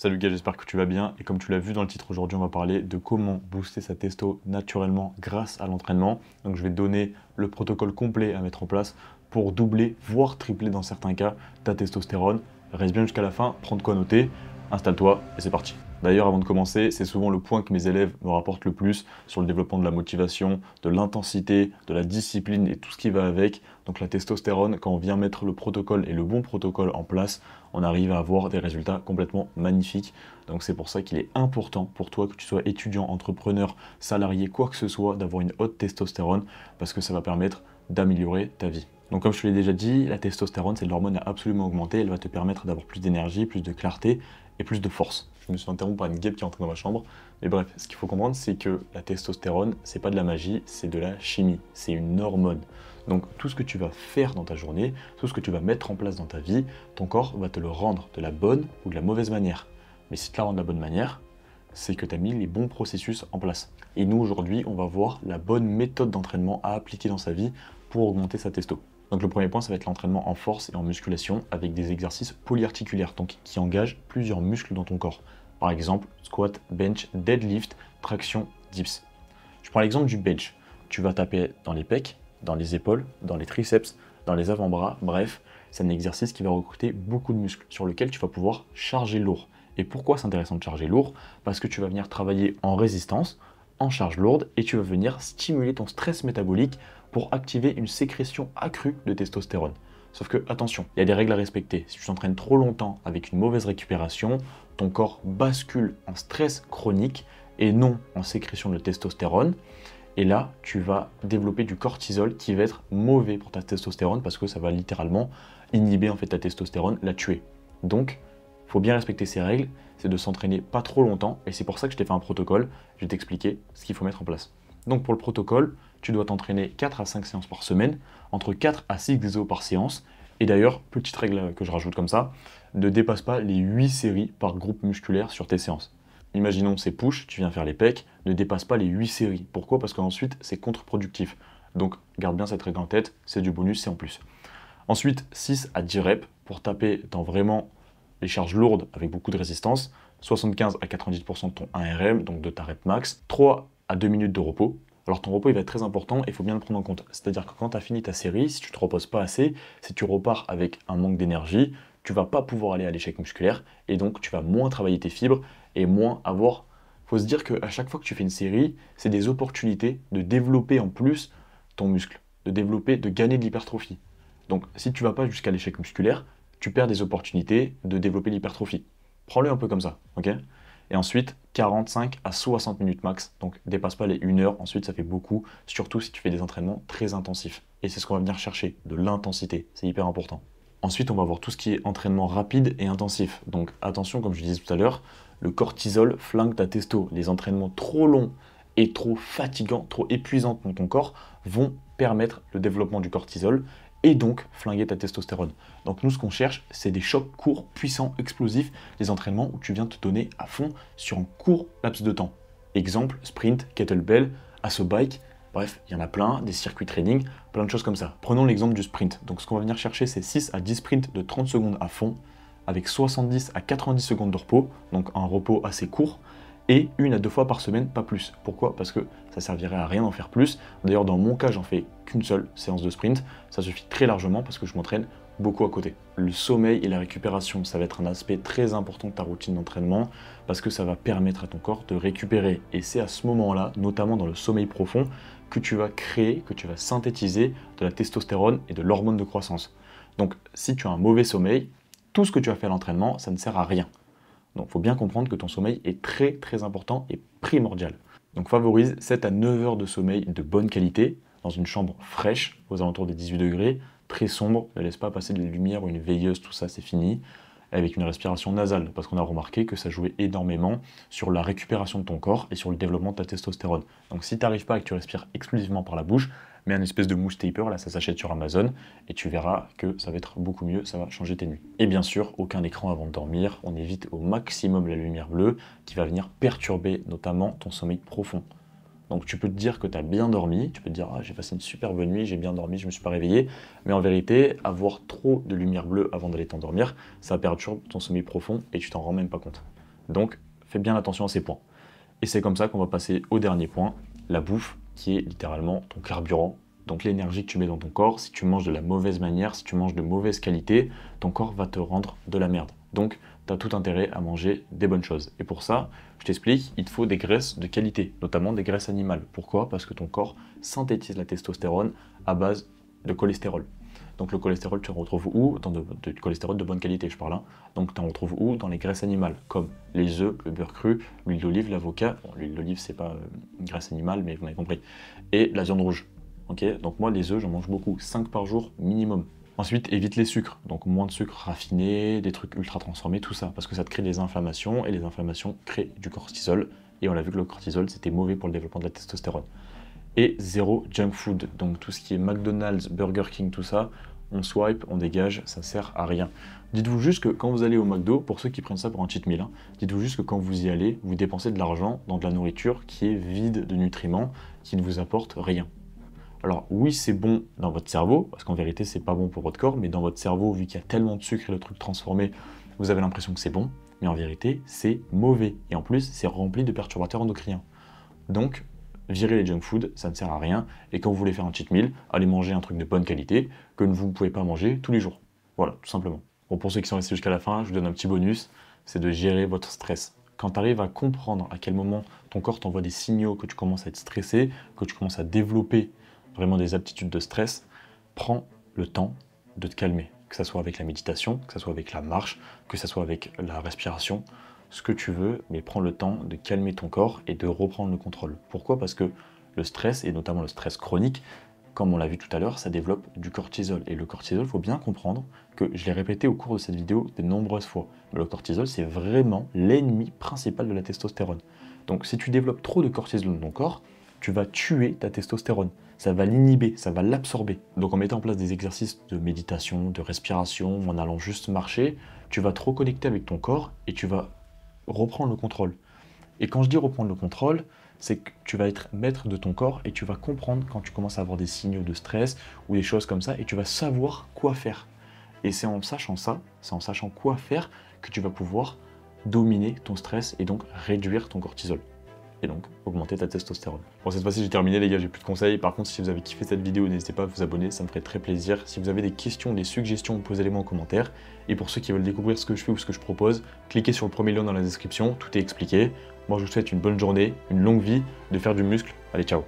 Salut gars, j'espère que tu vas bien et comme tu l'as vu dans le titre, aujourd'hui on va parler de comment booster sa testo naturellement grâce à l'entraînement. Donc je vais te donner le protocole complet à mettre en place pour doubler, voire tripler dans certains cas, ta testostérone. Reste bien jusqu'à la fin, prends de quoi noter, installe-toi et c'est parti. D'ailleurs, avant de commencer, c'est souvent le point que mes élèves me rapportent le plus sur le développement de la motivation, de l'intensité, de la discipline et tout ce qui va avec. Donc la testostérone, quand on vient mettre le protocole et le bon protocole en place, on arrive à avoir des résultats complètement magnifiques. Donc c'est pour ça qu'il est important pour toi, que tu sois étudiant, entrepreneur, salarié, quoi que ce soit, d'avoir une haute testostérone parce que ça va permettre d'améliorer ta vie. Donc comme je te l'ai déjà dit, la testostérone, c'est l'hormone à absolument augmenter. Elle va te permettre d'avoir plus d'énergie, plus de clarté et plus de force. Je me suis interrompu par une guêpe qui est entrée dans ma chambre. Mais bref, ce qu'il faut comprendre, c'est que la testostérone, c'est pas de la magie, c'est de la chimie. C'est une hormone. Donc tout ce que tu vas faire dans ta journée, tout ce que tu vas mettre en place dans ta vie, ton corps va te le rendre de la bonne ou de la mauvaise manière. Mais si tu la rends de la bonne manière, c'est que tu as mis les bons processus en place. Et nous, aujourd'hui, on va voir la bonne méthode d'entraînement à appliquer dans sa vie pour augmenter sa testo. Donc le premier point, ça va être l'entraînement en force et en musculation avec des exercices polyarticulaires, donc qui engagent plusieurs muscles dans ton corps. Par exemple, squat, bench, deadlift, traction, dips. Je prends l'exemple du bench. Tu vas taper dans les pecs, dans les épaules, dans les triceps, dans les avant-bras, bref, c'est un exercice qui va recruter beaucoup de muscles sur lequel tu vas pouvoir charger lourd. Et pourquoi c'est intéressant de charger lourd? Parce que tu vas venir travailler en résistance, en charge lourde, et tu vas venir stimuler ton stress métabolique pour activer une sécrétion accrue de testostérone. Sauf que, attention, il y a des règles à respecter. Si tu t'entraînes trop longtemps avec une mauvaise récupération, ton corps bascule en stress chronique et non en sécrétion de testostérone. Et là, tu vas développer du cortisol qui va être mauvais pour ta testostérone parce que ça va littéralement inhiber en fait ta testostérone, la tuer. Donc, il faut bien respecter ces règles, c'est de s'entraîner pas trop longtemps et c'est pour ça que je t'ai fait un protocole, je vais t'expliquer ce qu'il faut mettre en place. Donc pour le protocole, tu dois t'entraîner 4 à 5 séances par semaine, entre 4 à 6 exos par séance. Et d'ailleurs, petite règle que je rajoute comme ça, ne dépasse pas les 8 séries par groupe musculaire sur tes séances. Imaginons c'est push, tu viens faire les pecs, ne dépasse pas les 8 séries. Pourquoi? Parce qu'ensuite c'est contre-productif. Donc garde bien cette règle en tête, c'est du bonus, c'est en plus. Ensuite, 6 à 10 reps pour taper dans vraiment les charges lourdes avec beaucoup de résistance, 75 à 90% de ton 1RM, donc de ta rep max, 3 à 2 minutes de repos. Alors ton repos il va être très important et il faut bien le prendre en compte. C'est-à-dire que quand tu as fini ta série, si tu ne te reposes pas assez, si tu repars avec un manque d'énergie, tu vas pas pouvoir aller à l'échec musculaire et donc tu vas moins travailler tes fibres et moins avoir... Il faut se dire qu'à chaque fois que tu fais une série, c'est des opportunités de développer en plus ton muscle, de développer, de gagner de l'hypertrophie. Donc si tu vas pas jusqu'à l'échec musculaire, tu perds des opportunités de développer l'hypertrophie. Prends-le un peu comme ça, ok? Et ensuite, 45 à 60 minutes max, donc dépasse pas les 1 heure, ensuite ça fait beaucoup, surtout si tu fais des entraînements très intensifs. Et c'est ce qu'on va venir chercher, de l'intensité, c'est hyper important. Ensuite, on va voir tout ce qui est entraînement rapide et intensif. Donc attention, comme je disais tout à l'heure, le cortisol flingue ta testo. Les entraînements trop longs et trop fatigants, trop épuisants pour ton corps vont permettre le développement du cortisol et donc flinguer ta testostérone. Donc nous, ce qu'on cherche, c'est des chocs courts, puissants, explosifs, des entraînements où tu viens te donner à fond sur un court laps de temps. Exemple, sprint, kettlebell, assaut bike, bref, il y en a plein, des circuits training, plein de choses comme ça. Prenons l'exemple du sprint. Donc ce qu'on va venir chercher, c'est 6 à 10 sprints de 30 secondes à fond, avec 70 à 90 secondes de repos, donc un repos assez court, et 1 à 2 fois par semaine, pas plus. Pourquoi? Parce que ça servirait à rien d'en faire plus. D'ailleurs, dans mon cas, j'en fais qu'une seule séance de sprint. Ça suffit très largement parce que je m'entraîne beaucoup à côté. Le sommeil et la récupération, ça va être un aspect très important de ta routine d'entraînement parce que ça va permettre à ton corps de récupérer. Et c'est à ce moment-là, notamment dans le sommeil profond, que tu vas créer, que tu vas synthétiser de la testostérone et de l'hormone de croissance. Donc, si tu as un mauvais sommeil, tout ce que tu as fait à l'entraînement, ça ne sert à rien. Donc il faut bien comprendre que ton sommeil est très très important et primordial. Donc favorise 7 à 9 heures de sommeil de bonne qualité, dans une chambre fraîche, aux alentours des 18 degrés, très sombre, ne laisse pas passer de la lumière ou une veilleuse, tout ça c'est fini, avec une respiration nasale, parce qu'on a remarqué que ça jouait énormément sur la récupération de ton corps et sur le développement de ta testostérone. Donc si tu n'arrives pas et que tu respires exclusivement par la bouche, mets un espèce de mousse taper, là ça s'achète sur Amazon, et tu verras que ça va être beaucoup mieux, ça va changer tes nuits. Et bien sûr, aucun écran avant de dormir, on évite au maximum la lumière bleue, qui va venir perturber notamment ton sommeil profond. Donc tu peux te dire que tu as bien dormi, tu peux te dire ah, j'ai passé une super bonne nuit, j'ai bien dormi, je ne me suis pas réveillé, mais en vérité, avoir trop de lumière bleue avant d'aller t'endormir, ça perturbe ton sommeil profond et tu t'en rends même pas compte. Donc, fais bien attention à ces points. Et c'est comme ça qu'on va passer au dernier point, la bouffe, qui est littéralement ton carburant. Donc l'énergie que tu mets dans ton corps, si tu manges de la mauvaise manière, si tu manges de mauvaise qualité, ton corps va te rendre de la merde. Donc tu as tout intérêt à manger des bonnes choses. Et pour ça, je t'explique, il te faut des graisses de qualité, notamment des graisses animales. Pourquoi? Parce que ton corps synthétise la testostérone à base de cholestérol. Donc le cholestérol, tu en retrouves où? Dans du cholestérol de bonne qualité, je parle. Hein. Donc tu en retrouves où? Dans les graisses animales, comme les œufs, le beurre cru, l'huile d'olive, l'avocat. Bon, l'huile d'olive, c'est pas une graisse animale, mais vous m'avez compris. Et la viande rouge. Okay, donc moi, les œufs, j'en mange beaucoup, 5 par jour minimum. Ensuite, évite les sucres, donc moins de sucre raffiné, des trucs ultra transformés, tout ça, parce que ça te crée des inflammations, et les inflammations créent du cortisol, et on a vu que le cortisol, c'était mauvais pour le développement de la testostérone. Et zéro junk food, donc tout ce qui est McDonald's, Burger King, tout ça, on swipe, on dégage, ça sert à rien. Dites-vous juste que quand vous allez au McDo, pour ceux qui prennent ça pour un cheat meal, hein, dites-vous juste que quand vous y allez, vous dépensez de l'argent dans de la nourriture qui est vide de nutriments, qui ne vous apporte rien. Alors oui, c'est bon dans votre cerveau, parce qu'en vérité, c'est pas bon pour votre corps, mais dans votre cerveau, vu qu'il y a tellement de sucre et de trucs transformés, vous avez l'impression que c'est bon, mais en vérité, c'est mauvais. Et en plus, c'est rempli de perturbateurs endocriniens. Donc, virez les junk food, ça ne sert à rien. Et quand vous voulez faire un cheat meal, allez manger un truc de bonne qualité que vous ne pouvez pas manger tous les jours. Voilà, tout simplement. Bon, pour ceux qui sont restés jusqu'à la fin, je vous donne un petit bonus, c'est de gérer votre stress. Quand tu arrives à comprendre à quel moment ton corps t'envoie des signaux que tu commences à être stressé, que tu commences à développer vraiment des aptitudes de stress, prends le temps de te calmer. Que ce soit avec la méditation, que ce soit avec la marche, que ce soit avec la respiration, ce que tu veux, mais prends le temps de calmer ton corps et de reprendre le contrôle. Pourquoi? Parce que le stress, et notamment le stress chronique, comme on l'a vu tout à l'heure, ça développe du cortisol. Et le cortisol, il faut bien comprendre que, je l'ai répété au cours de cette vidéo de nombreuses fois, mais le cortisol, c'est vraiment l'ennemi principal de la testostérone. Donc si tu développes trop de cortisol dans ton corps, tu vas tuer ta testostérone. Ça va l'inhiber, ça va l'absorber. Donc en mettant en place des exercices de méditation, de respiration, en allant juste marcher, tu vas te reconnecter avec ton corps et tu vas reprendre le contrôle. Et quand je dis reprendre le contrôle, c'est que tu vas être maître de ton corps et tu vas comprendre quand tu commences à avoir des signaux de stress ou des choses comme ça et tu vas savoir quoi faire. Et c'est en sachant ça, c'est en sachant quoi faire que tu vas pouvoir dominer ton stress et donc réduire ton cortisol. Et donc augmenter ta testostérone. Bon, cette fois-ci j'ai terminé les gars, j'ai plus de conseils. Par contre, si vous avez kiffé cette vidéo, n'hésitez pas à vous abonner, ça me ferait très plaisir. Si vous avez des questions, des suggestions, posez-les-moi en commentaire. Et pour ceux qui veulent découvrir ce que je fais ou ce que je propose, cliquez sur le premier lien dans la description, tout est expliqué. Moi je vous souhaite une bonne journée, une longue vie, de faire du muscle. Allez, ciao!